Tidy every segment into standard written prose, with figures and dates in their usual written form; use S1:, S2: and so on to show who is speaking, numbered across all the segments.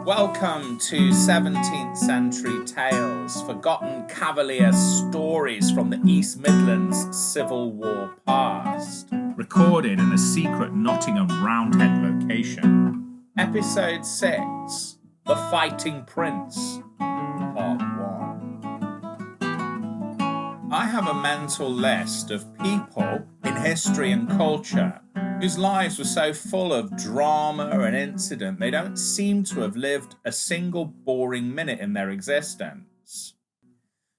S1: Welcome to 17th century tales, forgotten cavalier stories from the East Midlands Civil War past, recorded in a secret Nottingham Roundhead location. Episode 6, The Fighting Prince, Part 1. I have a mental list of people in history and culture whose lives were so full of drama and incident they don't seem to have lived a single boring minute in their existence.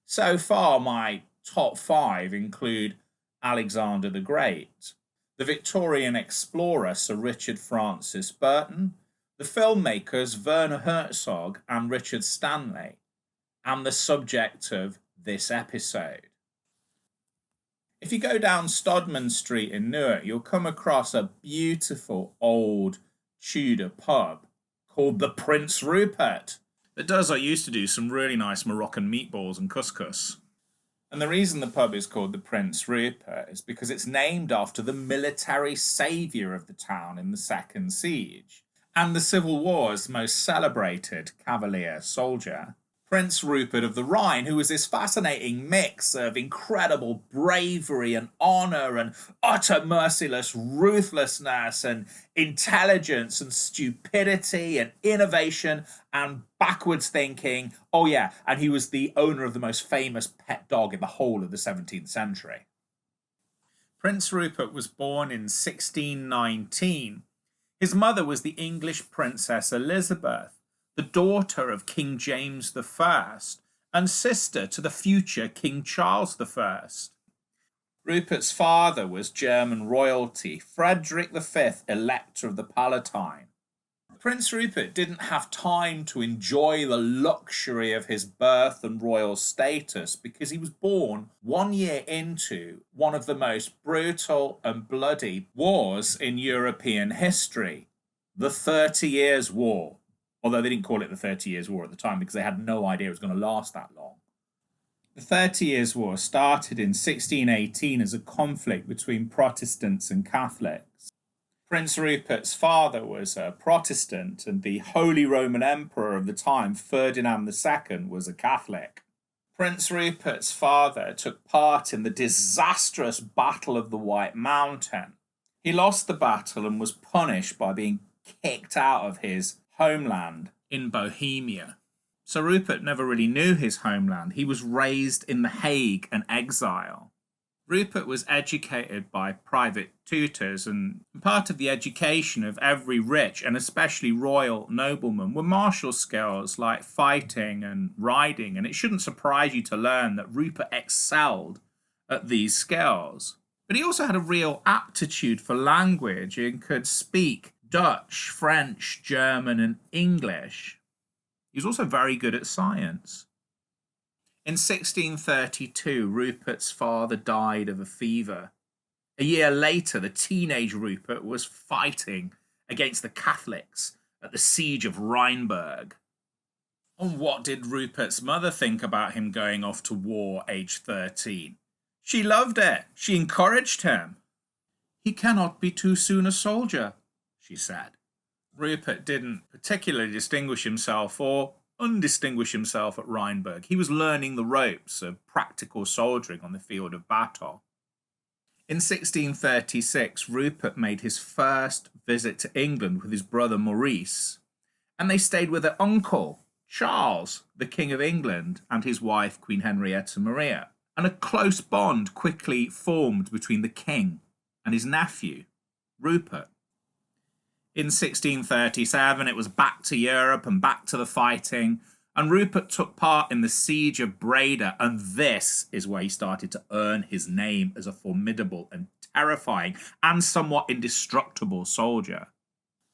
S1: So far, my top 5 include Alexander the Great, the Victorian explorer Sir Richard Francis Burton, the filmmakers Werner Herzog and Richard Stanley, and the subject of this episode. If you go down Stodman Street in Newark, you'll come across a beautiful old Tudor pub called the Prince Rupert that does or used to do some really nice Moroccan meatballs and couscous. And the reason the pub is called the Prince Rupert is because it's named after the military saviour of the town in the Second Siege and the Civil War's most celebrated cavalier soldier, Prince Rupert of the Rhine, who was this fascinating mix of incredible bravery and honour and utter merciless ruthlessness and intelligence and stupidity and innovation and backwards thinking. Oh yeah, and he was the owner of the most famous pet dog in the whole of the 17th century. Prince Rupert was born in 1619. His mother was the English Princess Elizabeth, the daughter of King James I and sister to the future King Charles I. Rupert's father was German royalty, Frederick V, Elector of the Palatine. Prince Rupert didn't have time to enjoy the luxury of his birth and royal status because he was born 1 year into one of the most brutal and bloody wars in European history, the 30 Years' War. Although they didn't call it the 30 Years' War at the time because they had no idea it was going to last that long. The 30 Years' War started in 1618 as a conflict between Protestants and Catholics. Prince Rupert's father was a Protestant and the Holy Roman Emperor of the time, Ferdinand II, was a Catholic. Prince Rupert's father took part in the disastrous Battle of the White Mountain. He lost the battle and was punished by being kicked out of his homeland in Bohemia. So Rupert never really knew his homeland. He was raised in The Hague and exile. Rupert was educated by private tutors, and part of the education of every rich and especially royal nobleman were martial skills like fighting and riding, and it shouldn't surprise you to learn that Rupert excelled at these skills. But he also had a real aptitude for language and could speak Dutch, French, German, and English. He was also very good at science. In 1632, Rupert's father died of a fever. A year later, the teenage Rupert was fighting against the Catholics at the siege of Rheinberg. And what did Rupert's mother think about him going off to war aged 13? She loved it. She encouraged him. "He cannot be too soon a soldier," she said. Rupert didn't particularly distinguish himself or undistinguish himself at Rheinberg. He was learning the ropes of practical soldiering on the field of battle. In 1636, Rupert made his first visit to England with his brother Maurice, and they stayed with their uncle, Charles, the King of England, and his wife, Queen Henrietta Maria. And a close bond quickly formed between the king and his nephew, Rupert. In 1637, it was back to Europe and back to the fighting, and Rupert took part in the siege of Breda, and this is where he started to earn his name as a formidable and terrifying and somewhat indestructible soldier.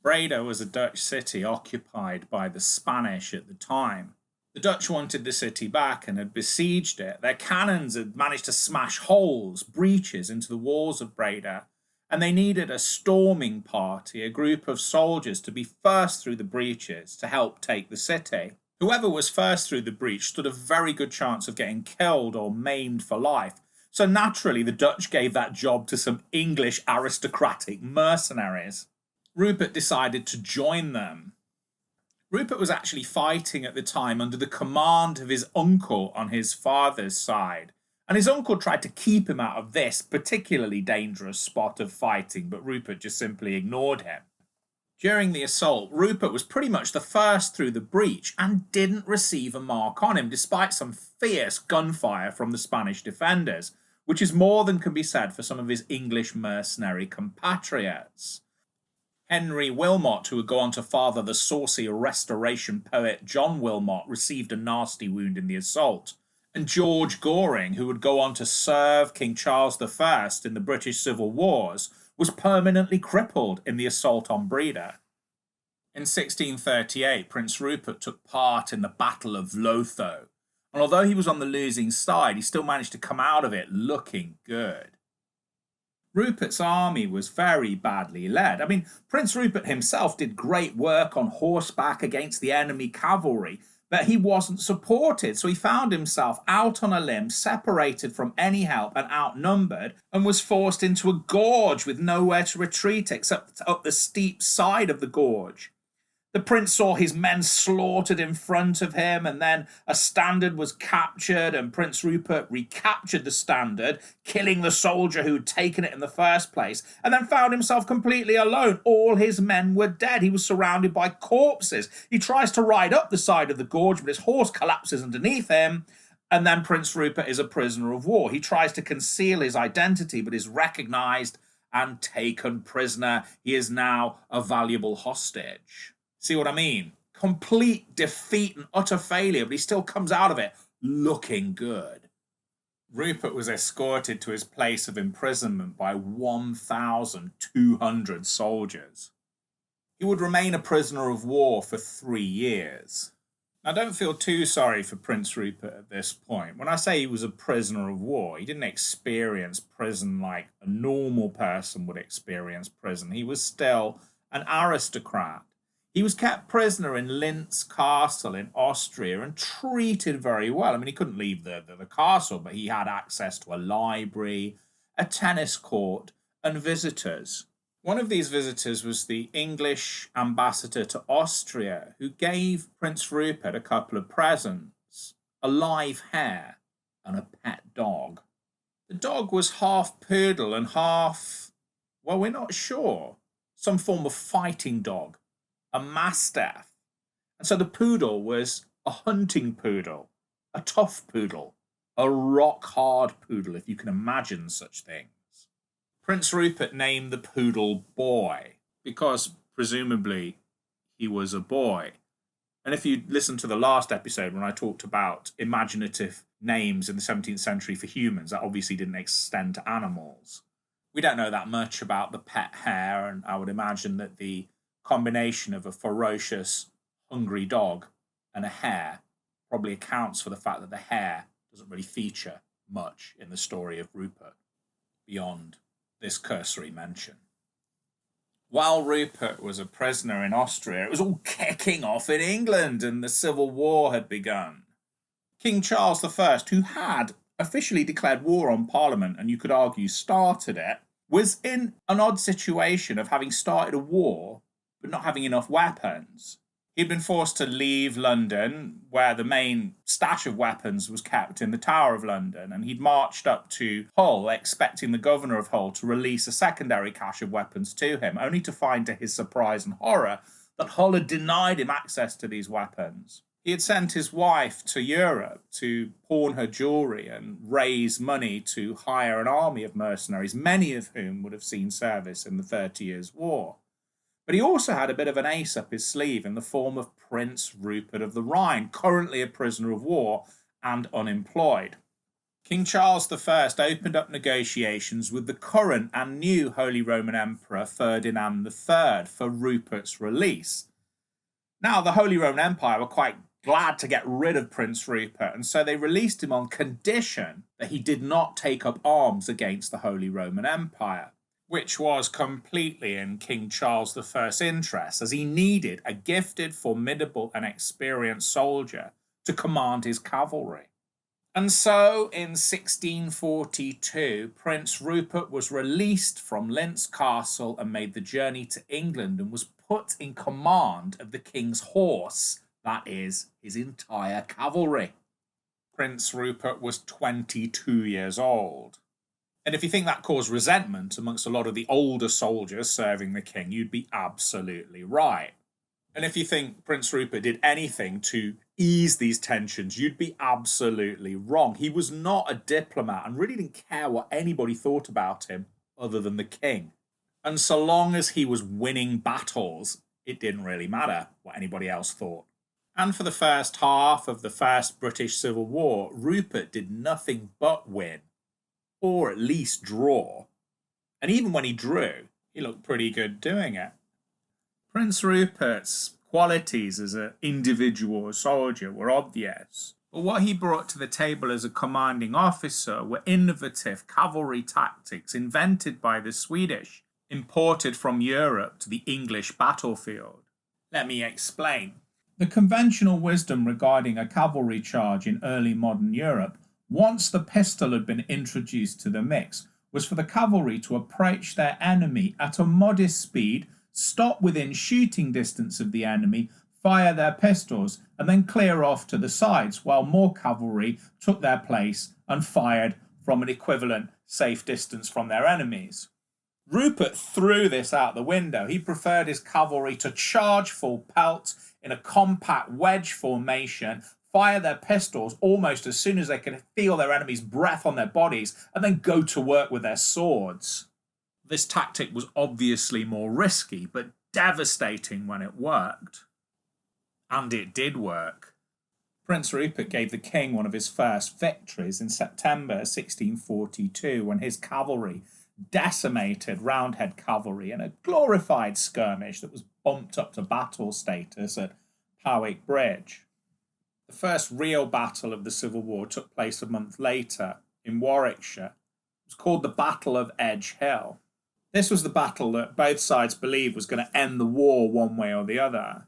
S1: Breda was a Dutch city occupied by the Spanish at the time. The Dutch wanted the city back and had besieged it. Their cannons had managed to smash holes, breaches into the walls of Breda, and they needed a storming party, a group of soldiers, to be first through the breaches to help take the city. Whoever was first through the breach stood a very good chance of getting killed or maimed for life. So naturally, the Dutch gave that job to some English aristocratic mercenaries. Rupert decided to join them. Rupert was actually fighting at the time under the command of his uncle on his father's side, and his uncle tried to keep him out of this particularly dangerous spot of fighting, but Rupert just simply ignored him. During the assault, Rupert was pretty much the first through the breach and didn't receive a mark on him, despite some fierce gunfire from the Spanish defenders, which is more than can be said for some of his English mercenary compatriots. Henry Wilmot, who would go on to father the saucy Restoration poet John Wilmot, received a nasty wound in the assault, and George Goring, who would go on to serve King Charles I in the British Civil Wars, was permanently crippled in the assault on Breda. In 1638, Prince Rupert took part in the Battle of Lotho, and although he was on the losing side, he still managed to come out of it looking good. Rupert's army was very badly led. Prince Rupert himself did great work on horseback against the enemy cavalry, but he wasn't supported, so he found himself out on a limb, separated from any help and outnumbered, and was forced into a gorge with nowhere to retreat except up the steep side of the gorge. The prince saw his men slaughtered in front of him, and then a standard was captured, and Prince Rupert recaptured the standard, killing the soldier who had taken it in the first place, and then found himself completely alone. All his men were dead. He was surrounded by corpses. He tries to ride up the side of the gorge, but his horse collapses underneath him, and then Prince Rupert is a prisoner of war. He tries to conceal his identity, but is recognized and taken prisoner. He is now a valuable hostage. See what I mean? Complete defeat and utter failure, but he still comes out of it looking good. Rupert was escorted to his place of imprisonment by 1,200 soldiers. He would remain a prisoner of war for 3 years. Now, don't feel too sorry for Prince Rupert at this point. When I say he was a prisoner of war, he didn't experience prison like a normal person would experience prison. He was still an aristocrat. He was kept prisoner in Linz Castle in Austria and treated very well. He couldn't leave the castle, but he had access to a library, a tennis court, and visitors. One of these visitors was the English ambassador to Austria, who gave Prince Rupert a couple of presents: a live hare and a pet dog. The dog was half poodle and half, well, we're not sure, some form of fighting dog. A mastiff. And so the poodle was a hunting poodle, a tough poodle, a rock-hard poodle, if you can imagine such things. Prince Rupert named the poodle Boy, because presumably he was a boy. And if you listen to the last episode when I talked about imaginative names in the 17th century for humans, that obviously didn't extend to animals. We don't know that much about the pet hare, and I would imagine that the combination of a ferocious, hungry dog and a hare probably accounts for the fact that the hare doesn't really feature much in the story of Rupert beyond this cursory mention. While Rupert was a prisoner in Austria, it was all kicking off in England and the Civil War had begun. King Charles I, who had officially declared war on Parliament and you could argue started it, was in an odd situation of having started a war but not having enough weapons. He'd been forced to leave London, where the main stash of weapons was kept in the Tower of London, and he'd marched up to Hull, expecting the governor of Hull to release a secondary cache of weapons to him, only to find, to his surprise and horror, that Hull had denied him access to these weapons. He had sent his wife to Europe to pawn her jewellery and raise money to hire an army of mercenaries, many of whom would have seen service in the 30 Years' War. But he also had a bit of an ace up his sleeve in the form of Prince Rupert of the Rhine, currently a prisoner of war and unemployed. King Charles I opened up negotiations with the current and new Holy Roman Emperor Ferdinand III for Rupert's release. Now, the Holy Roman Empire were quite glad to get rid of Prince Rupert, and so they released him on condition that he did not take up arms against the Holy Roman Empire, which was completely in King Charles I's interest, as he needed a gifted, formidable, and experienced soldier to command his cavalry. And so, in 1642, Prince Rupert was released from Linz Castle and made the journey to England and was put in command of the king's horse, that is, his entire cavalry. Prince Rupert was 22 years old. And if you think that caused resentment amongst a lot of the older soldiers serving the king, you'd be absolutely right. And if you think Prince Rupert did anything to ease these tensions, you'd be absolutely wrong. He was not a diplomat and really didn't care what anybody thought about him other than the king. And so long as he was winning battles, it didn't really matter what anybody else thought. And for the first half of the First British Civil War, Rupert did nothing but win, or at least draw. And even when he drew, he looked pretty good doing it. Prince Rupert's qualities as an individual soldier were obvious, but what he brought to the table as a commanding officer were innovative cavalry tactics invented by the Swedish, imported from Europe to the English battlefield. Let me explain. The conventional wisdom regarding a cavalry charge in early modern Europe, once the pistol had been introduced to the mix, was for the cavalry to approach their enemy at a modest speed, stop within shooting distance of the enemy, fire their pistols, and then clear off to the sides while more cavalry took their place and fired from an equivalent safe distance from their enemies. Rupert threw this out the window. He preferred his cavalry to charge full pelt in a compact wedge formation, fire their pistols almost as soon as they could feel their enemy's breath on their bodies, and then go to work with their swords. This tactic was obviously more risky, but devastating when it worked. And it did work. Prince Rupert gave the king one of his first victories in September 1642 when his cavalry decimated Roundhead cavalry in a glorified skirmish that was bumped up to battle status at Powick Bridge. The first real battle of the Civil War took place a month later in Warwickshire. It was called the Battle of Edge Hill. This was the battle that both sides believed was going to end the war one way or the other.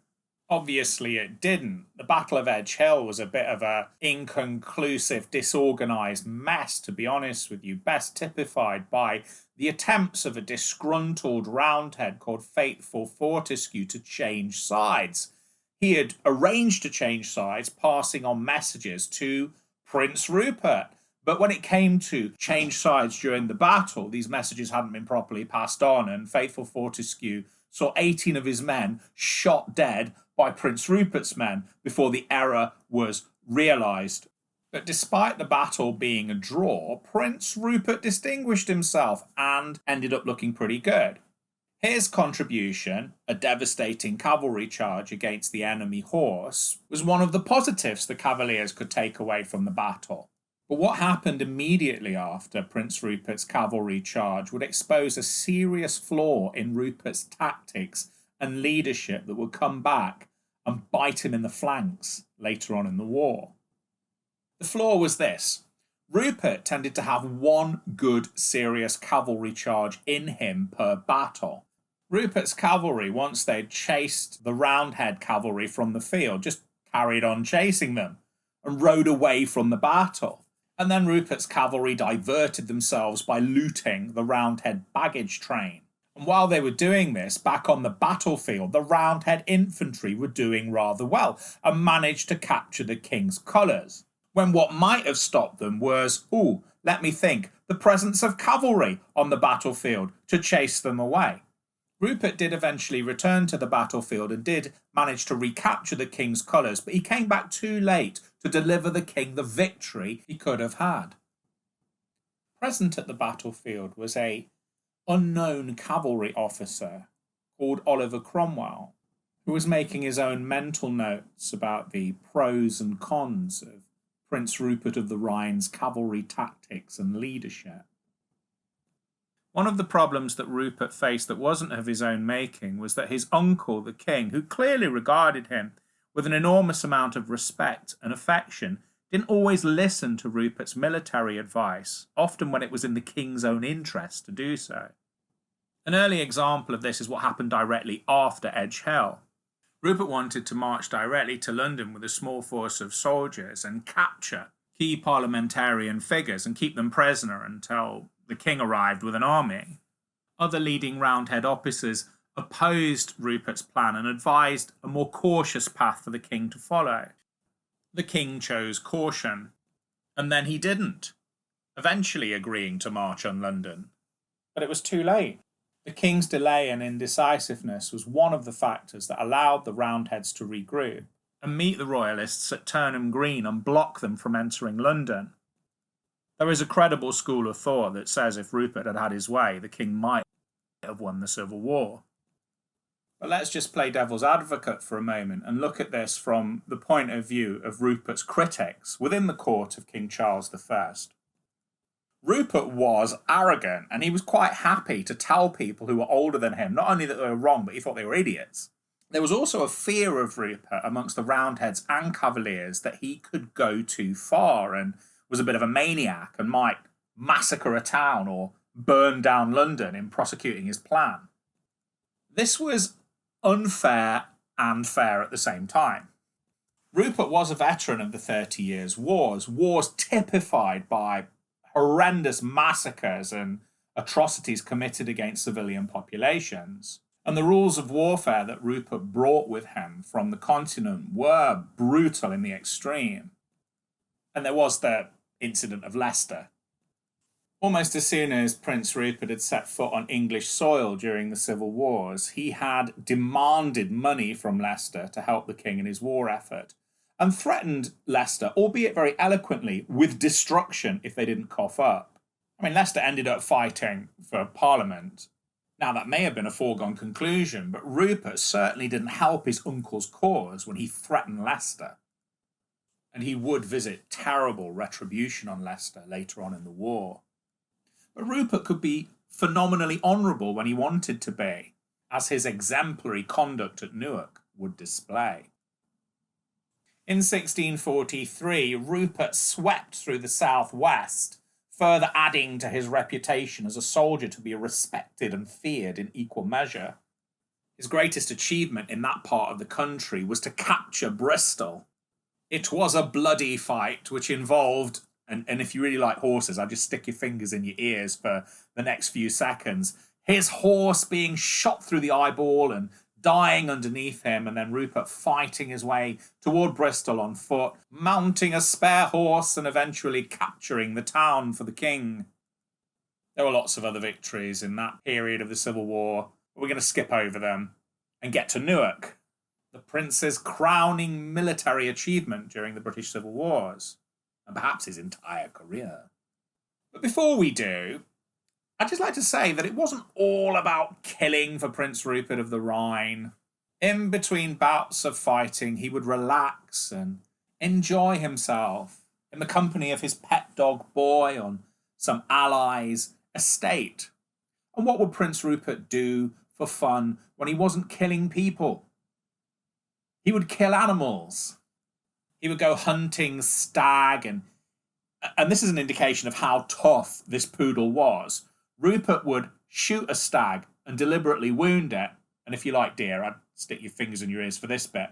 S1: Obviously it didn't. The Battle of Edge Hill was a bit of an inconclusive, disorganised mess, to be honest with you, best typified by the attempts of a disgruntled Roundhead called Faithful Fortescue to change sides. He had arranged to change sides, passing on messages to Prince Rupert. But when it came to change sides during the battle, these messages hadn't been properly passed on, and Faithful Fortescue saw 18 of his men shot dead by Prince Rupert's men before the error was realised. But despite the battle being a draw, Prince Rupert distinguished himself and ended up looking pretty good. His contribution, a devastating cavalry charge against the enemy horse, was one of the positives the Cavaliers could take away from the battle. But what happened immediately after Prince Rupert's cavalry charge would expose a serious flaw in Rupert's tactics and leadership that would come back and bite him in the flanks later on in the war. The flaw was this. Rupert tended to have one good, serious cavalry charge in him per battle. Rupert's cavalry, once they'd chased the Roundhead cavalry from the field, just carried on chasing them and rode away from the battle. And then Rupert's cavalry diverted themselves by looting the Roundhead baggage train. And while they were doing this, back on the battlefield, the Roundhead infantry were doing rather well and managed to capture the king's colours. When what might have stopped them was, let me think, the presence of cavalry on the battlefield to chase them away. Rupert did eventually return to the battlefield and did manage to recapture the king's colours, but he came back too late to deliver the king the victory he could have had. Present at the battlefield was an unknown cavalry officer called Oliver Cromwell, who was making his own mental notes about the pros and cons of Prince Rupert of the Rhine's cavalry tactics and leadership. One of the problems that Rupert faced that wasn't of his own making was that his uncle, the king, who clearly regarded him with an enormous amount of respect and affection, didn't always listen to Rupert's military advice, often when it was in the king's own interest to do so. An early example of this is what happened directly after Edge Hill. Rupert wanted to march directly to London with a small force of soldiers and capture key parliamentarian figures and keep them prisoner until the king arrived with an army. Other leading Roundhead officers opposed Rupert's plan and advised a more cautious path for the king to follow. The king chose caution, and then he didn't, eventually agreeing to march on London. But it was too late. The king's delay and indecisiveness was one of the factors that allowed the Roundheads to regroup and meet the Royalists at Turnham Green and block them from entering London. There is a credible school of thought that says if Rupert had had his way, the king might have won the Civil War. But let's just play devil's advocate for a moment and look at this from the point of view of Rupert's critics within the court of King Charles I. Rupert was arrogant, and he was quite happy to tell people who were older than him not only that they were wrong, but he thought they were idiots. There was also a fear of Rupert amongst the Roundheads and Cavaliers that he could go too far and was a bit of a maniac and might massacre a town or burn down London in prosecuting his plan. This was unfair and fair at the same time. Rupert was a veteran of the 30 Years' Wars, wars typified by horrendous massacres and atrocities committed against civilian populations. And the rules of warfare that Rupert brought with him from the continent were brutal in the extreme. And there was the incident of Leicester. Almost as soon as Prince Rupert had set foot on English soil during the Civil Wars, he had demanded money from Leicester to help the king in his war effort, and threatened Leicester, albeit very eloquently, with destruction if they didn't cough up. I mean, Leicester ended up fighting for Parliament. Now, that may have been a foregone conclusion, but Rupert certainly didn't help his uncle's cause when he threatened Leicester. And he would visit terrible retribution on Leicester later on in the war. But Rupert could be phenomenally honourable when he wanted to be, as his exemplary conduct at Newark would display. In 1643, Rupert swept through the southwest, further adding to his reputation as a soldier to be respected and feared in equal measure. His greatest achievement in that part of the country was to capture Bristol. It was a bloody fight which involved, and if you really like horses, I'll just stick your fingers in your ears for the next few seconds, his horse being shot through the eyeball and dying underneath him, and then Rupert fighting his way toward Bristol on foot, mounting a spare horse and eventually capturing the town for the king. There were lots of other victories in that period of the Civil War, but we're going to skip over them and get to Newark, the prince's crowning military achievement during the British Civil Wars, and perhaps his entire career. But before we do, I'd just like to say that it wasn't all about killing for Prince Rupert of the Rhine. In between bouts of fighting, he would relax and enjoy himself in the company of his pet dog Boy on some ally's estate. And what would Prince Rupert do for fun when he wasn't killing people? He would kill animals. He would go hunting stag, and this is an indication of how tough this poodle was. Rupert would shoot a stag and deliberately wound it, and if you like deer, I'd stick your fingers in your ears for this bit.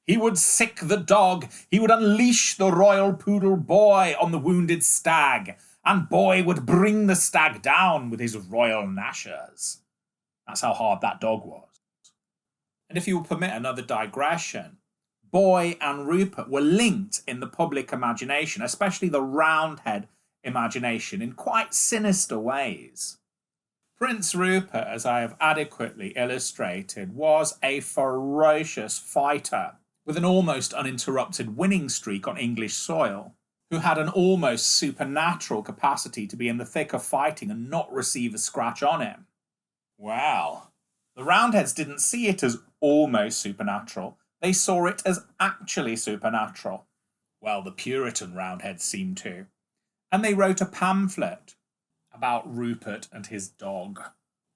S1: He would sick the dog. He would unleash the royal poodle Boy on the wounded stag, and Boy would bring the stag down with his royal gnashers. That's how hard that dog was. And if you will permit another digression, Boy and Rupert were linked in the public imagination, especially the Roundhead imagination, in quite sinister ways. Prince Rupert, as I have adequately illustrated, was a ferocious fighter with an almost uninterrupted winning streak on English soil, who had an almost supernatural capacity to be in the thick of fighting and not receive a scratch on him. Well, the Roundheads didn't see it as almost supernatural. They saw it as actually supernatural. Well, the Puritan Roundheads seemed to. And they wrote a pamphlet about Rupert and his dog.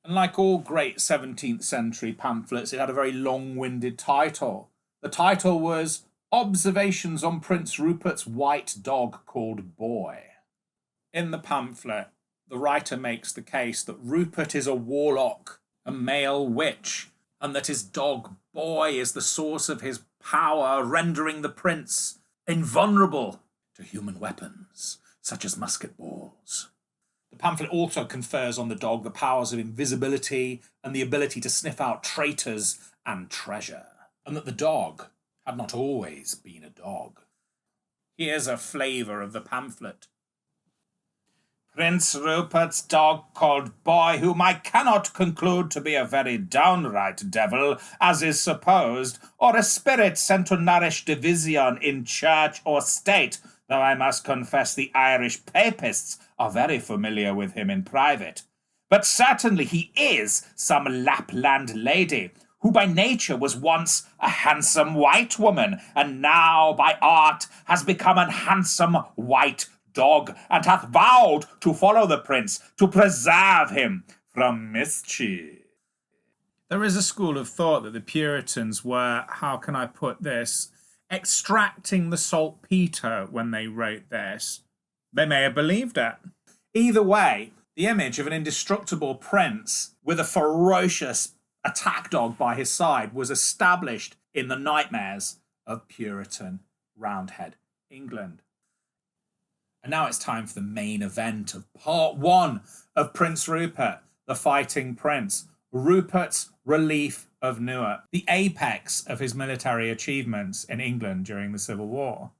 S1: And like all great 17th century pamphlets, it had a very long-winded title. The title was Observations on Prince Rupert's White Dog Called Boy. In the pamphlet, the writer makes the case that Rupert is a warlock, a male witch, and that his dog Boy is the source of his power, rendering the prince invulnerable to human weapons, such as musket balls. The The pamphlet also confers on the dog the powers of invisibility and the ability to sniff out traitors and treasure, and that the dog had not always been a dog. Here's a flavour of the pamphlet. Prince Rupert's dog called Boy, whom I cannot conclude to be a very downright devil, as is supposed, or a spirit sent to nourish division in church or state, though I must confess the Irish papists are very familiar with him in private. But certainly he is some Lapland lady, who by nature was once a handsome white woman, and now by art has become an handsome white dog, and hath vowed to follow the prince, to preserve him from mischief. There is a school of thought that the Puritans were, how can I put this, extracting the saltpeter when they wrote this. They may have believed it. Either way, the image of an indestructible prince with a ferocious attack dog by his side was established in the nightmares of Puritan Roundhead England. And now it's time for the main event of part 1 of Prince Rupert, the Fighting Prince. Rupert's relief of Newark, the apex of his military achievements in England during the Civil War.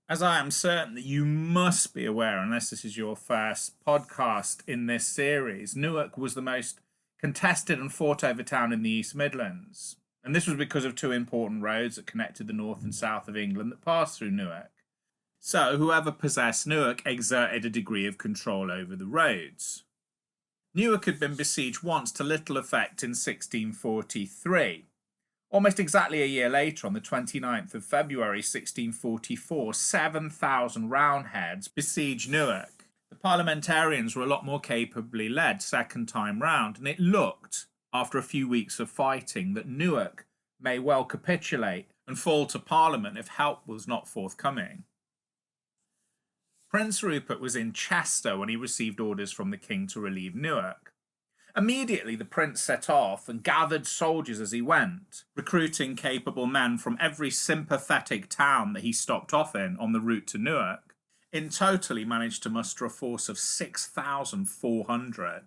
S1: As I am certain that you must be aware, unless this is your first podcast in this series, Newark was the most contested and fought over town in the East Midlands. And this was because of 2 important roads that connected the north and south of England that passed through Newark. So whoever possessed Newark exerted a degree of control over the roads. Newark had been besieged once to little effect in 1643. Almost exactly a year later, on the 29th of February 1644, 7,000 Roundheads besieged Newark. The parliamentarians were a lot more capably led second time round, and it looked, after a few weeks of fighting, that Newark may well capitulate and fall to Parliament if help was not forthcoming. Prince Rupert was in Chester when he received orders from the king to relieve Newark. Immediately the prince set off and gathered soldiers as he went, recruiting capable men from every sympathetic town that he stopped off in on the route to Newark. In total he managed to muster a force of 6,400.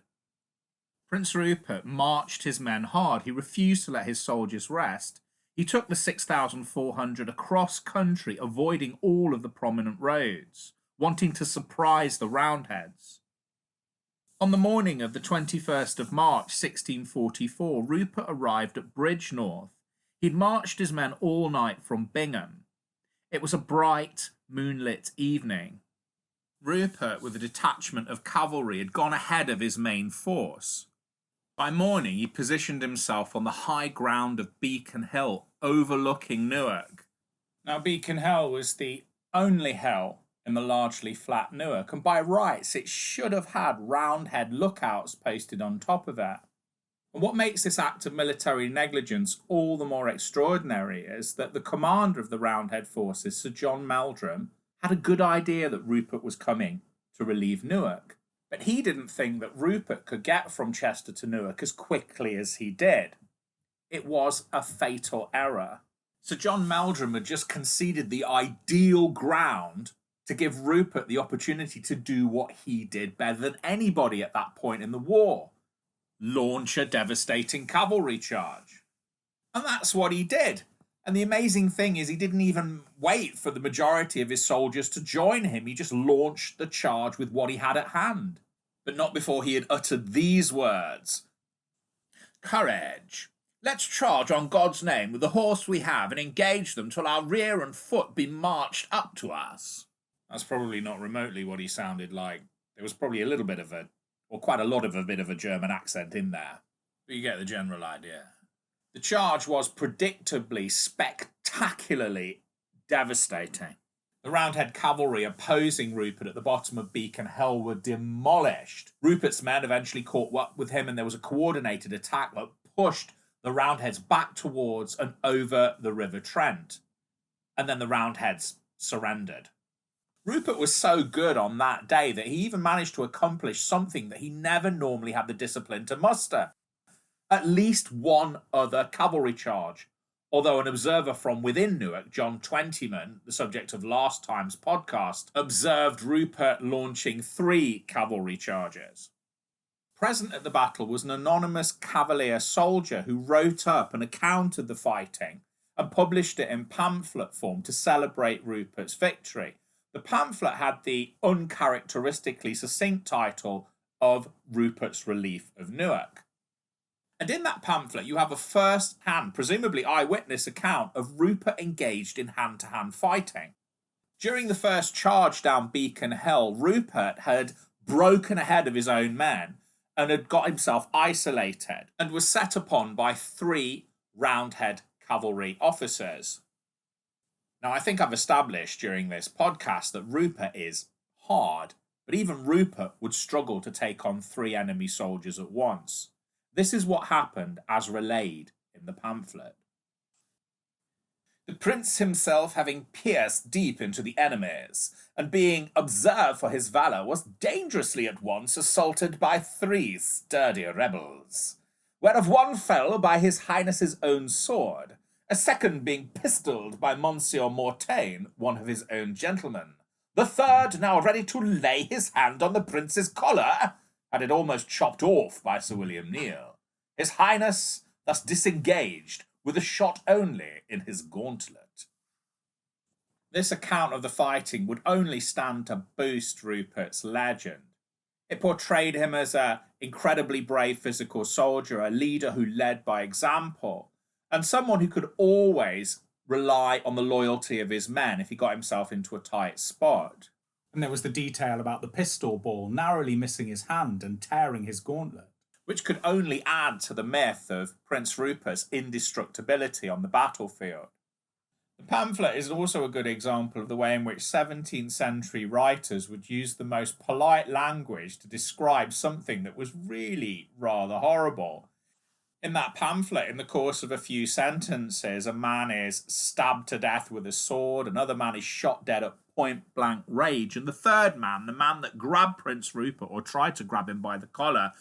S1: Prince Rupert marched his men hard. He refused to let his soldiers rest. He took the 6,400 across country, avoiding all of the prominent roads, wanting to surprise the Roundheads. On the morning of the 21st of March 1644, Rupert arrived at Bridgenorth. He'd marched his men all night from Bingham. It was a bright, moonlit evening. Rupert, with a detachment of cavalry, had gone ahead of his main force. By morning, he positioned himself on the high ground of Beacon Hill, overlooking Newark. Now, Beacon Hill was the only hill in the largely flat Newark, and by rights it should have had Roundhead lookouts posted on top of it. And what makes this act of military negligence all the more extraordinary is that the commander of the Roundhead forces, Sir John Meldrum, had a good idea that Rupert was coming to relieve Newark, but he didn't think that Rupert could get from Chester to Newark as quickly as he did. It was a fatal error. Sir John Meldrum had just conceded the ideal ground to give Rupert the opportunity to do what he did better than anybody at that point in the war: launch a devastating cavalry charge. And that's what he did. And the amazing thing is he didn't even wait for the majority of his soldiers to join him. He just launched the charge with what he had at hand. But not before he had uttered these words: "Courage! Let's charge on God's name with the horse we have and engage them till our rear and foot be marched up to us." That's probably not remotely what he sounded like. There was probably a little bit of quite a lot of a bit of a German accent in there. But you get the general idea. The charge was predictably, spectacularly devastating. The Roundhead cavalry opposing Rupert at the bottom of Beacon Hill were demolished. Rupert's men eventually caught up with him, and there was a coordinated attack that pushed the Roundheads back towards and over the River Trent. And then the Roundheads surrendered. Rupert was so good on that day that he even managed to accomplish something that he never normally had the discipline to muster: at least one other cavalry charge, Although an observer from within Newark, John Twentyman, the subject of last time's podcast, observed Rupert launching 3 cavalry charges. Present at the battle was an anonymous Cavalier soldier who wrote up an account of the fighting and published it in pamphlet form to celebrate Rupert's victory. The pamphlet had the uncharacteristically succinct title of Rupert's Relief of Newark. And in that pamphlet, you have a first-hand, presumably eyewitness account of Rupert engaged in hand-to-hand fighting. During the first charge down Beacon Hill, Rupert had broken ahead of his own men and had got himself isolated and was set upon by 3 Roundhead cavalry officers. Now, I think I've established during this podcast that Rupert is hard, but even Rupert would struggle to take on 3 enemy soldiers at once. This is what happened as relayed in the pamphlet. The prince himself, having pierced deep into the enemies, and being observed for his valour, was dangerously at once assaulted by 3 sturdy rebels, whereof one fell by his highness's own sword, a second being pistolled by Monsieur Mortain, one of his own gentlemen, the third now ready to lay his hand on the prince's collar, had it almost chopped off by Sir William Neil. His highness thus disengaged with a shot only in his gauntlet. This account of the fighting would only stand to boost Rupert's legend. It portrayed him as an incredibly brave physical soldier, a leader who led by example, and someone who could always rely on the loyalty of his men if he got himself into a tight spot. And there was the detail about the pistol ball narrowly missing his hand and tearing his gauntlet, which could only add to the myth of Prince Rupert's indestructibility on the battlefield. The pamphlet is also a good example of the way in which 17th century writers would use the most polite language to describe something that was really rather horrible. In that pamphlet, in the course of a few sentences, a man is stabbed to death with a sword, another man is shot dead at point-blank range, and the third man, the man that grabbed Prince Rupert or tried to grab him by the collar,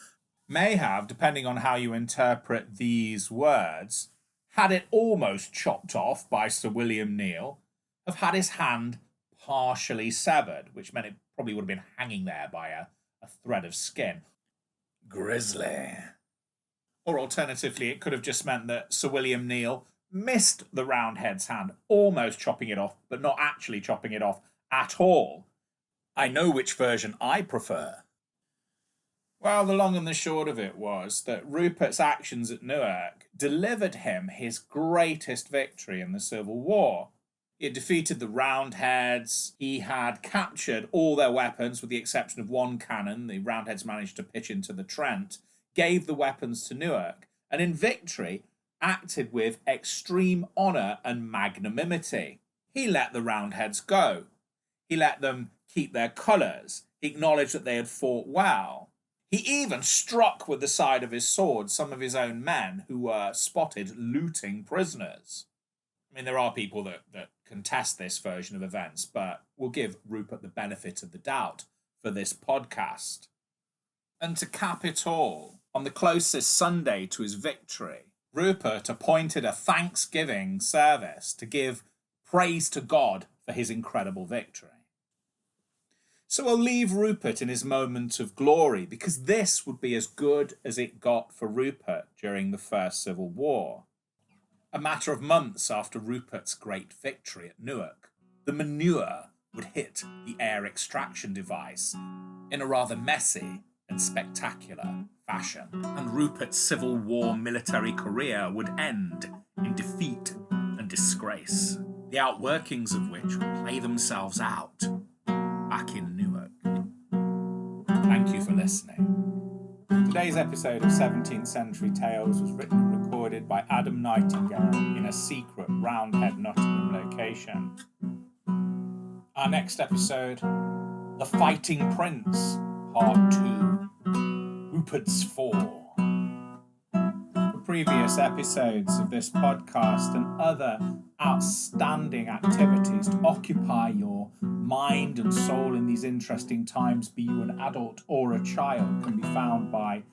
S1: may have, depending on how you interpret these words, had it almost chopped off by Sir William Neil, have had his hand partially severed, which meant it probably would have been hanging there by a thread of skin. Grisly. Or alternatively, it could have just meant that Sir William Neil missed the Roundhead's hand, almost chopping it off, but not actually chopping it off at all. I know which version I prefer. Well, the long and the short of it was that Rupert's actions at Newark delivered him his greatest victory in the Civil War. He had defeated the Roundheads, he had captured all their weapons with the exception of one cannon the Roundheads managed to pitch into the Trent, gave the weapons to Newark, and in victory acted with extreme honour and magnanimity. He let the Roundheads go. He let them keep their colours. He acknowledged that they had fought well. He even struck with the side of his sword some of his own men who were spotted looting prisoners. I mean, there are people that contest this version of events, but we'll give Rupert the benefit of the doubt for this podcast. And to cap it all, on the closest Sunday to his victory, Rupert appointed a Thanksgiving service to give praise to God for his incredible victory. So we'll leave Rupert in his moment of glory, because this would be as good as it got for Rupert during the First Civil War. A matter of months after Rupert's great victory at Newark, the manure would hit the air extraction device in a rather messy and spectacular fashion, and Rupert's Civil War military career would end in defeat and disgrace, the outworkings of which would play themselves out back in Newark. Thank you for listening. Today's episode of 17th Century Tales was written and recorded by Adam Nightingale in a secret Roundhead Nottingham location. Our next episode, The Fighting Prince, Part 2, Rupert's Fall. For previous episodes of this podcast and other outstanding activities to occupy your mind and soul in these interesting times, be you an adult or a child, can be found by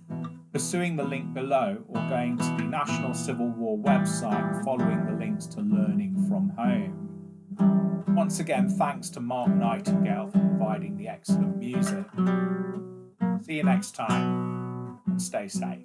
S1: pursuing the link below, or going to the National Civil War website and following the links to Learning from Home. Once again, thanks to Mark Nightingale for providing the excellent music. See you next time, and stay safe.